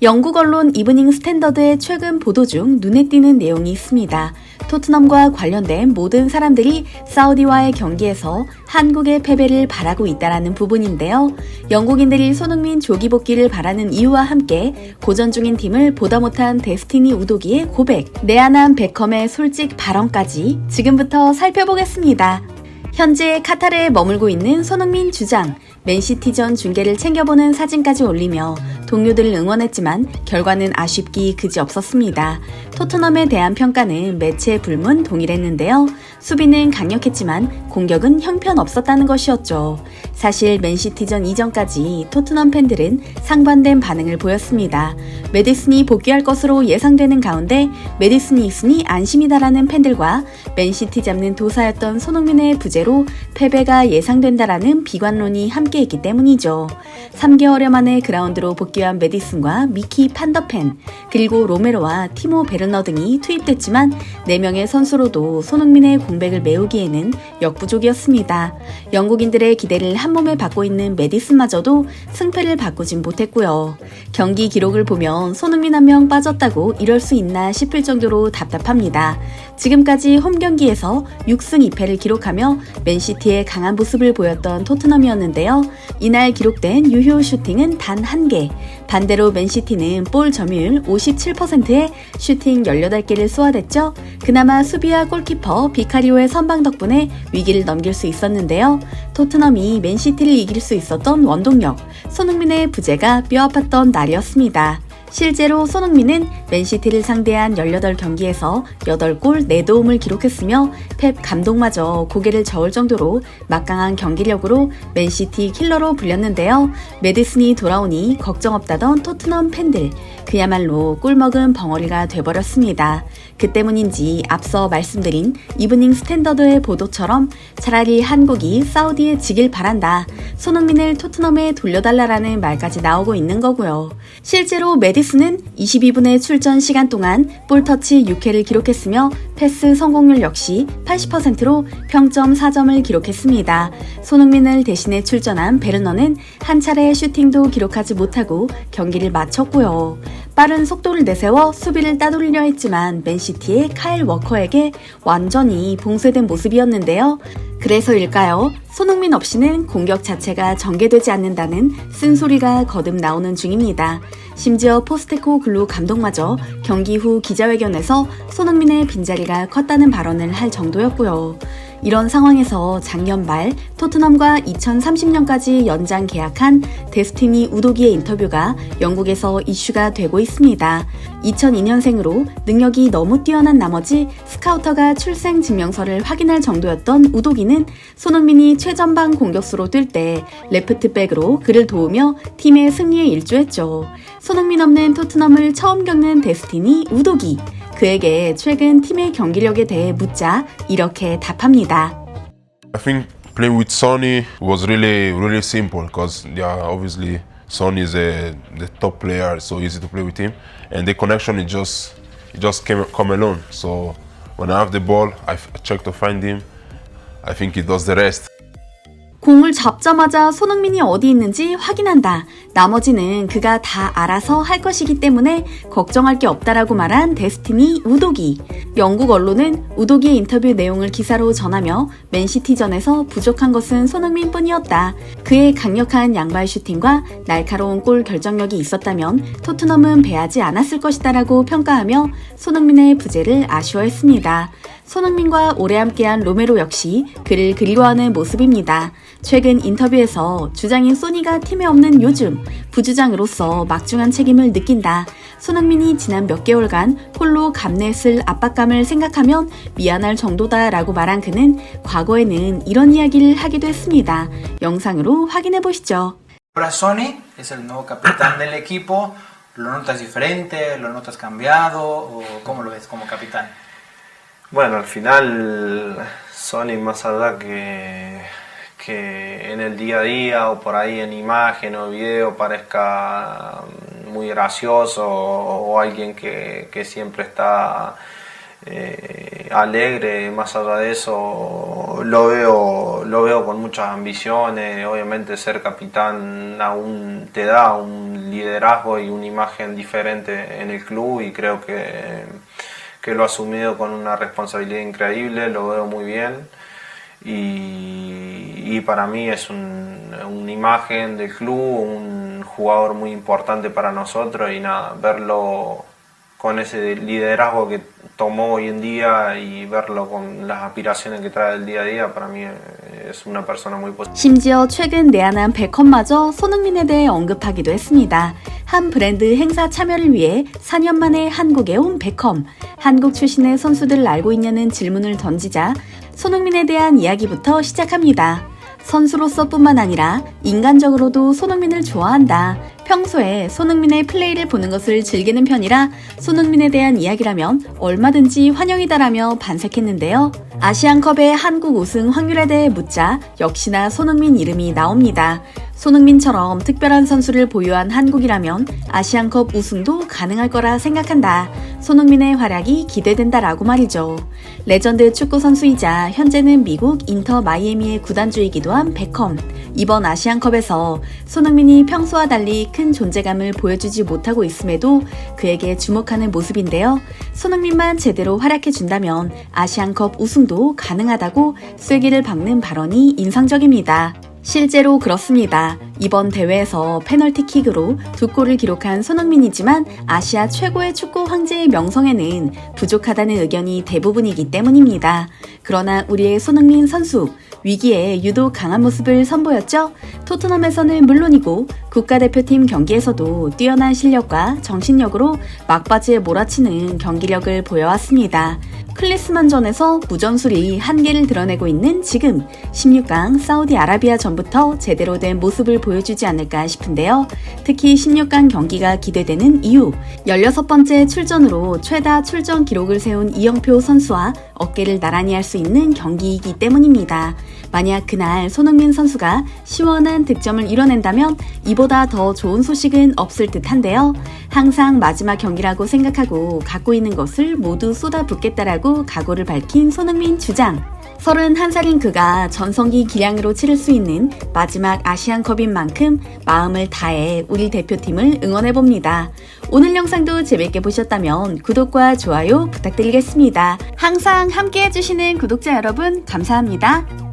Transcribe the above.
영국 언론 이브닝 스탠더드의 최근 보도 중 눈에 띄는 내용이 있습니다. 토트넘과 관련된 모든 사람들이 사우디와의 경기에서 한국의 패배를 바라고 있다라는 부분인데요. 영국인들이 손흥민 조기 복귀를 바라는 이유와 함께 고전 중인 팀을 보다 못한 데스티니 우도기의 고백, 내한한 베컴의 솔직 발언까지 지금부터 살펴보겠습니다. 현재 카타르에 머물고 있는 손흥민 주장, 맨시티전 중계를 챙겨보는 사진까지 올리며 동료들을 응원했지만 결과는 아쉽기 그지없었습니다. 토트넘에 대한 평가는 매체 불문 동일했는데요. 수비는 강력했지만 공격은 형편없었다는 것이었죠. 사실 맨시티전 이전까지 토트넘 팬들은 상반된 반응을 보였습니다. 메디슨이 복귀할 것으로 예상되는 가운데 메디슨이 있으니 안심이다라는 팬들과 맨시티 잡는 도사였던 손흥민의 부재로 패배가 예상된다라는 비관론이 함께했기 때문이죠. 3개월여 만에 그라운드로 복귀한 메디슨과 미키 판더펜, 그리고 로메로와 티모 베르너 등이 투입됐지만 4명의 선수로도 손흥민의 공백을 메우기에는 역부족이었습니다. 영국인들의 기대를 한몸에 받고 있는 메디슨마저도 승패를 바꾸진 못했고요. 경기 기록을 보면 손흥민 한 명 빠졌다고 이럴 수 있나 싶을 정도로 답답합니다. 지금까지 홈 경기에서 6승 2패를 기록하며 맨시티의 강한 모습을 보였던 토트넘이었는데요. 이날 기록된 유효 슈팅은 단 1개, 반대로 맨시티는 볼 점유율 57%의 슈팅 18개를 쏘아댔죠. 그나마 수비와 골키퍼 비카리오의 선방 덕분에 위기를 넘길 수 있었는데요. 토트넘이 맨시티를 이길 수 있었던 원동력, 손흥민의 부재가 뼈아팠던 날이었습니다. 실제로 손흥민은 맨시티를 상대한 18경기에서 8골 4도움을 기록했으며 펩 감독마저 고개를 저을 정도로 막강한 경기력으로 맨시티 킬러로 불렸는데요. 메디슨이 돌아오니 걱정 없다던 토트넘 팬들, 그야말로 꿀먹은 벙어리가 돼버렸습니다. 그 때문인지 앞서 말씀드린 이브닝 스탠더드의 보도처럼 차라리 한국이 사우디에 지길 바란다, 손흥민을 토트넘에 돌려달라라는 말까지 나오고 있는 거고요. 실제로 메디슨은 22분의 출전 시간 동안 볼터치 6회를 기록했으며 패스 성공률 역시 80%로 평점 4점을 기록했습니다. 손흥민을 대신해 출전한 베르너는 한 차례 슈팅도 기록하지 못하고 경기를 마쳤고요. 빠른 속도를 내세워 수비를 따돌리려 했지만 맨시티의 카일 워커에게 완전히 봉쇄된 모습이었는데요. 그래서일까요? 손흥민 없이는 공격 자체가 전개되지 않는다는 쓴소리가 거듭 나오는 중입니다. 심지어 포스테코 글루 감독마저 경기 후 기자회견에서 손흥민의 빈자리가 컸다는 발언을 할 정도였고요. 이런 상황에서 작년 말 토트넘과 2030년까지 연장 계약한 데스티니 우도기의 인터뷰가 영국에서 이슈가 되고 있습니다. 2002년생으로 능력이 너무 뛰어난 나머지 스카우터가 출생 증명서를 확인할 정도였던 우도기는 손흥민이 최전방 공격수로 뛸 때 레프트백으로 그를 도우며 팀의 승리에 일조했죠. 손흥민 없는 토트넘을 처음 겪는 데스티니 우도기. 그에게 최근 팀의 경기력에 대해 묻자 이렇게 답합니다. I think playing with Sonny was really simple because obviously Sonny is the top player, so easy to play with him, and the connection it just come alone. So when I have the ball, I check to find him. I think he does the rest. 공을 잡자마자 손흥민이 어디 있는지 확인한다. 나머지는 그가 다 알아서 할 것이기 때문에 걱정할 게 없다라고 말한 데스티니 우도기. 영국 언론은 우도기의 인터뷰 내용을 기사로 전하며 맨시티전에서 부족한 것은 손흥민뿐이었다. 그의 강력한 양발 슈팅과 날카로운 골 결정력이 있었다면 토트넘은 패하지 않았을 것이다라고 평가하며 손흥민의 부재를 아쉬워했습니다. 손흥민과 오래 함께한 로메로 역시 그를 그리워하는 모습입니다. 최근 인터뷰에서 주장인 소니가 팀에 없는 요즘 부주장으로서 막중한 책임을 느낀다. 손흥민이 지난 몇 개월간 홀로 감내했을 압박감을 생각하면 미안할 정도다라고 말한 그는 과거에는 이런 이야기를 하기도 했습니다. 영상으로 확인해 보시죠. Ahora Sonny es el nuevo capitán del equipo. ¿Lo notas diferente? ¿Lo notas cambiado? ¿O cómo lo ves como capitán? Bueno, al final Sonny, más allá que en el día a día o por ahí en imagen o video parezca muy gracioso o alguien que siempre está alegre, más allá de eso lo veo con muchas ambiciones. Obviamente ser capitán aún te da un liderazgo y una imagen diferente en el club y creo que lo ha asumido con una responsabilidad increíble, lo veo muy bien y para mí es una imagen del club, un jugador muy importante para nosotros y nada, verlo con ese liderazgo que tomó hoy en día y verlo con las aspiraciones que trae del día a día, para mí es una persona muy positiva. 심지어 최근 내한한 베컴마저 손흥민에 대해 언급하기도 했습니다. 한 브랜드 행사 참여를 위해 4년 만에 한국에 온 베컴. 한국 출신의 선수들을 알고 있냐는 질문을 던지자 손흥민에 대한 이야기부터 시작합니다. 선수로서뿐만 아니라 인간적으로도 손흥민을 좋아한다. 평소에 손흥민의 플레이를 보는 것을 즐기는 편이라 손흥민에 대한 이야기라면 얼마든지 환영이다라며 반색했는데요. 아시안컵의 한국 우승 확률에 대해 묻자 역시나 손흥민 이름이 나옵니다. 손흥민처럼 특별한 선수를 보유한 한국이라면 아시안컵 우승도 가능할 거라 생각한다. 손흥민의 활약이 기대된다라고 말이죠. 레전드 축구 선수이자 현재는 미국 인터 마이애미의 구단주이기도 한 베컴. 이번 아시안컵에서 손흥민이 평소와 달리 큰 존재감을 보여주지 못하고 있음에도 그에게 주목하는 모습인데요. 손흥민만 제대로 활약해준다면 아시안컵 우승도 가능하다고 쐐기를 박는 발언이 인상적입니다. 실제로 그렇습니다. 이번 대회에서 페널티킥으로 2골을 기록한 손흥민이지만 아시아 최고의 축구 황제의 명성에는 부족하다는 의견이 대부분이기 때문입니다. 그러나 우리의 손흥민 선수, 위기에 유독 강한 모습을 선보였죠. 토트넘에서는 물론이고 국가대표팀 경기에서도 뛰어난 실력과 정신력으로 막바지에 몰아치는 경기력을 보여왔습니다. 클리스만전에서 무전술이 한계를 드러내고 있는 지금 16강 사우디아라비아전부터 제대로 된 모습을 보여주지 않을까 싶은데요. 특히 16강 경기가 기대되는 이유, 16번째 출전으로 최다 출전 기록을 세운 이영표 선수와 어깨를 나란히 할 수 있는 경기이기 때문입니다. 만약 그날 손흥민 선수가 시원한 득점을 이뤄낸다면 이보다 더 좋은 소식은 없을 듯한데요. 항상 마지막 경기라고 생각하고 갖고 있는 것을 모두 쏟아붓겠다라고 각오를 밝힌 손흥민 주장. 31살인 그가 전성기 기량으로 치를 수 있는 마지막 아시안컵인 만큼 마음을 다해 우리 대표팀을 응원해봅니다. 오늘 영상도 재밌게 보셨다면 구독과 좋아요 부탁드리겠습니다. 항상 함께 해주시는 구독자 여러분 감사합니다.